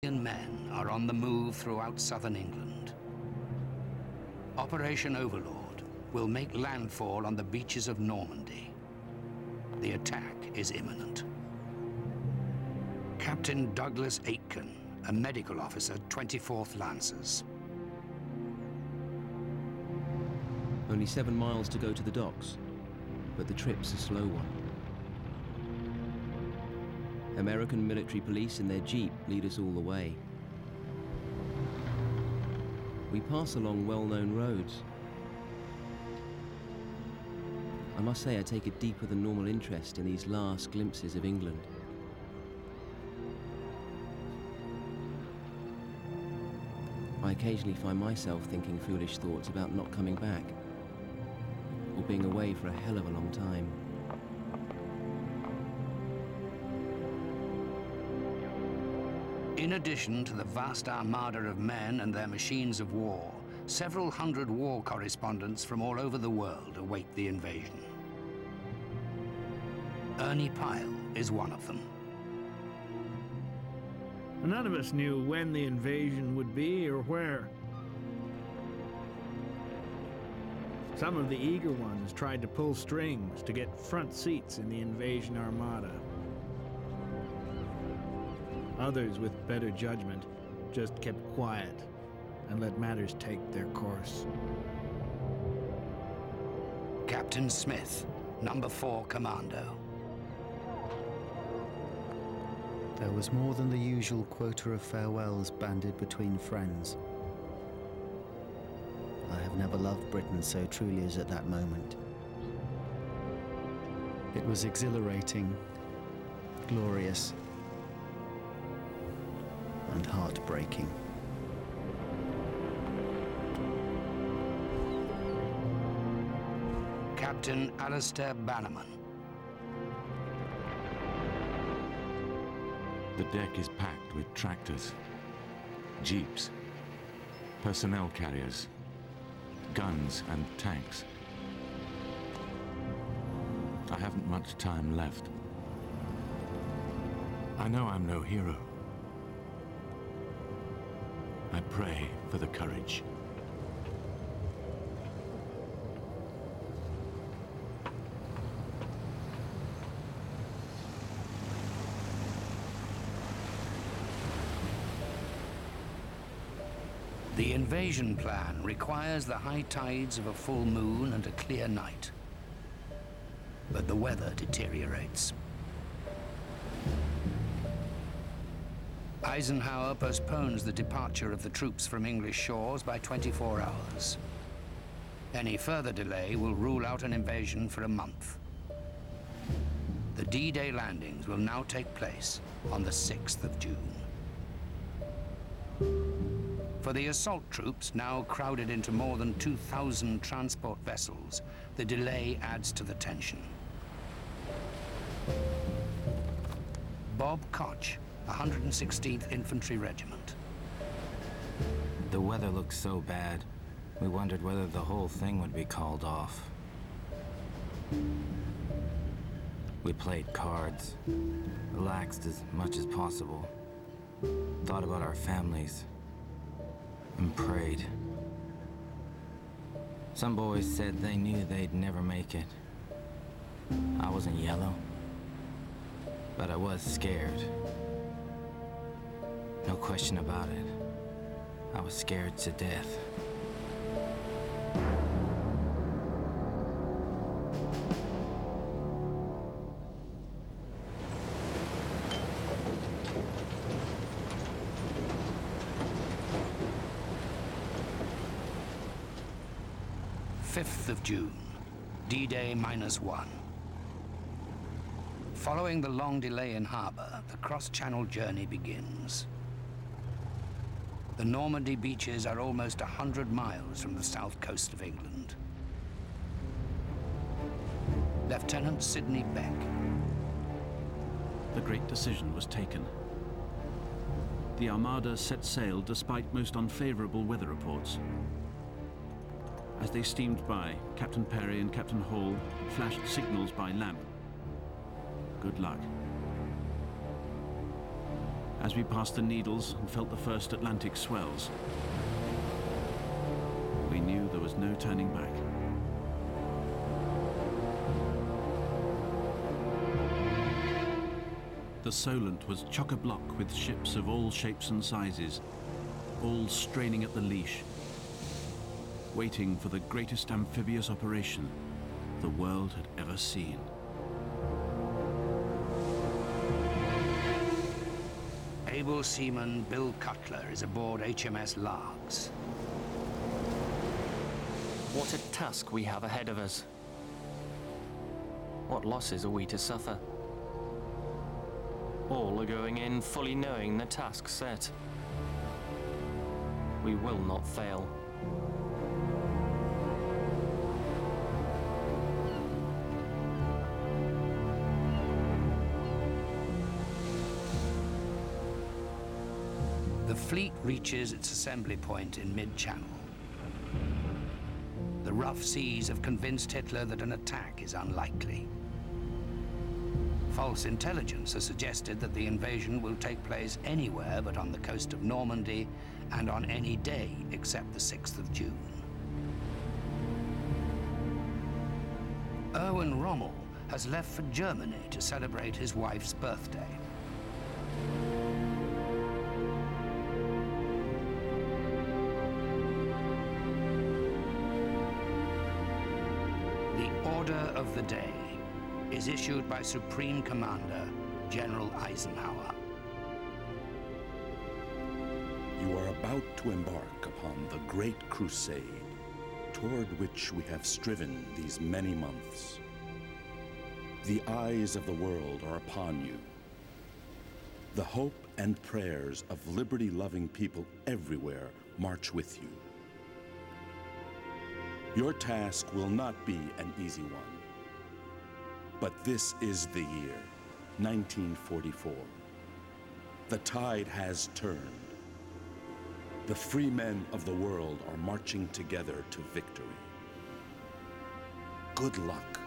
Men are on the move throughout southern England. Operation Overlord will make landfall on the beaches of Normandy. The attack is imminent. Captain Douglas Aitken, a medical officer, 24th Lancers. Only 7 miles to go to the docks, but the trip's a slow one. American military police in their jeep lead us all the way. We pass along well-known roads. I must say I take a deeper than normal interest in these last glimpses of England. I occasionally find myself thinking foolish thoughts about not coming back, or being away for a hell of a long time. In addition to the vast armada of men and their machines of war, several hundred war correspondents from all over the world await the invasion. Ernie Pyle is one of them. None of us knew when the invasion would be or where. Some of the eager ones tried to pull strings to get front seats in the invasion armada. Others, with better judgment, just kept quiet and let matters take their course. Captain Smith, number 4 Commando. There was more than the usual quota of farewells banded between friends. I have never loved Britain so truly as at that moment. It was exhilarating, glorious, and heartbreaking. Captain Alistair Bannerman. The deck is packed with tractors, jeeps, personnel carriers, guns and tanks. I haven't much time left. I know I'm no hero. I pray for the courage. The invasion plan requires the high tides of a full moon and a clear night. But the weather deteriorates. Eisenhower postpones the departure of the troops from English shores by 24 hours. Any further delay will rule out an invasion for a month. The D-Day landings will now take place on the 6th of June. For the assault troops, now crowded into more than 2,000 transport vessels, the delay adds to the tension. Bob Koch, 116th Infantry Regiment. The weather looked so bad, we wondered whether the whole thing would be called off. We played cards, relaxed as much as possible, thought about our families, and prayed. Some boys said they knew they'd never make it. I wasn't yellow, but I was scared. No question about it. I was scared to death. June, D-Day -1. Following the long delay in harbor, the cross-channel journey begins. The Normandy beaches are almost 100 miles from the south coast of England. Lieutenant Sidney Beck. The great decision was taken. The Armada set sail despite most unfavorable weather reports. As they steamed by, Captain Perry and Captain Hall flashed signals by lamp. Good luck. As we passed the Needles and felt the first Atlantic swells, we knew there was no turning back. The Solent was chock-a-block with ships of all shapes and sizes, all straining at the leash, waiting for the greatest amphibious operation the world had ever seen. Able seaman Bill Cutler is aboard HMS Largs. What a task we have ahead of us. What losses are we to suffer? All are going in fully knowing the task set. We will not fail. The fleet reaches its assembly point in mid-channel. The rough seas have convinced Hitler that an attack is unlikely. False intelligence has suggested that the invasion will take place anywhere but on the coast of Normandy and on any day except the 6th of June. Erwin Rommel has left for Germany to celebrate his wife's birthday. The order of the day is issued by Supreme Commander General Eisenhower. You are about to embark upon the great crusade toward which we have striven these many months. The eyes of the world are upon you. The hope and prayers of liberty-loving people everywhere march with you. Your task will not be an easy one. But this is the year, 1944. The tide has turned. The free men of the world are marching together to victory. Good luck.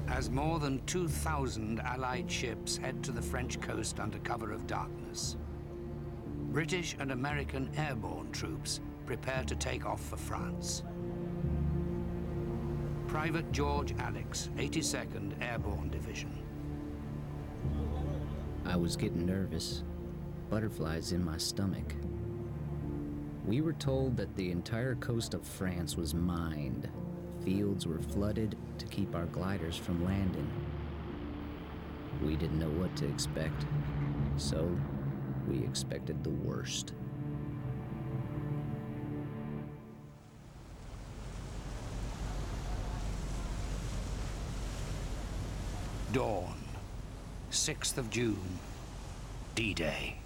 As more than 2,000 Allied ships head to the French coast under cover of darkness, British and American airborne troops prepare to take off for France. Private George Alex, 82nd Airborne Division. I was getting nervous, butterflies in my stomach. We were told that the entire coast of France was mined. Fields were flooded to keep our gliders from landing. We didn't know what to expect, so we expected the worst. Dawn, 6th of June, D-Day.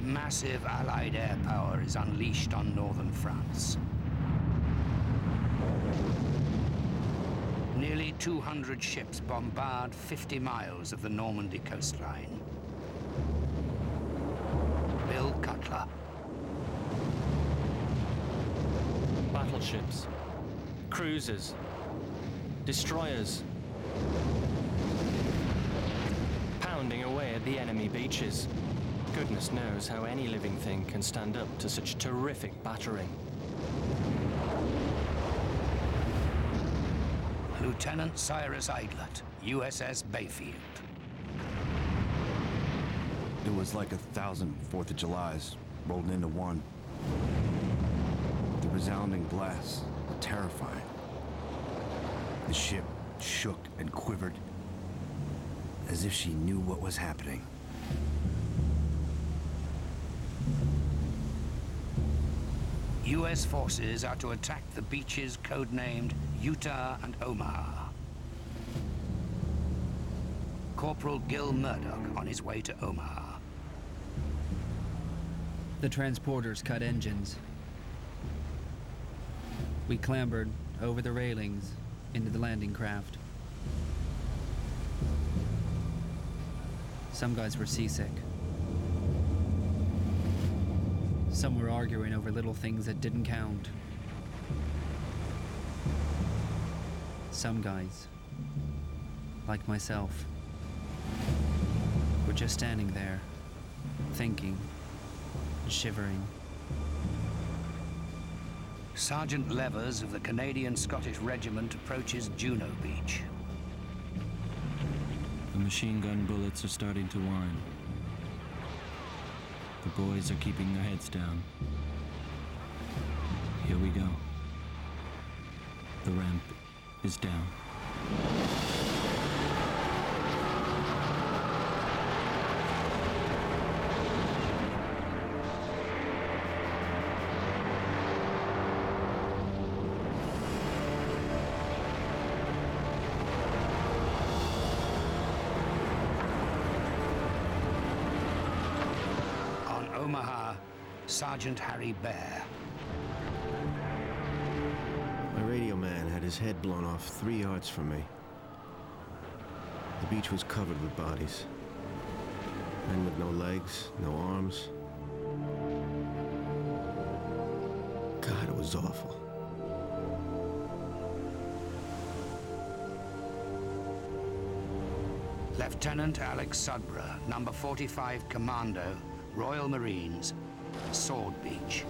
Massive Allied air power is unleashed on northern France. Nearly 200 ships bombard 50 miles of the Normandy coastline. Bill Cutler. Battleships, cruisers, destroyers, pounding away at the enemy beaches. Goodness knows how any living thing can stand up to such terrific battering. Lieutenant Cyrus Eidlet, USS Bayfield. It was like 1,000 4th of Julys rolled into one. The resounding blasts, terrifying. The ship shook and quivered as if she knew what was happening. U.S. forces are to attack the beaches codenamed Utah and Omaha. Corporal Gil Murdoch on his way to Omaha. The transporters cut engines. We clambered over the railings into the landing craft. Some guys were seasick. Some were arguing over little things that didn't count. Some guys, like myself, were just standing there, thinking, and shivering. Sergeant Levers of the Canadian Scottish Regiment approaches Juno Beach. The machine gun bullets are starting to whine. The boys are keeping their heads down. Here we go. The ramp is down. Omaha, Sergeant Harry Bear. My radio man had his head blown off 3 yards from me. The beach was covered with bodies. Men with no legs, no arms. God, it was awful. Lieutenant Alex Sudborough, number 45 Commando, Royal Marines, Sword Beach.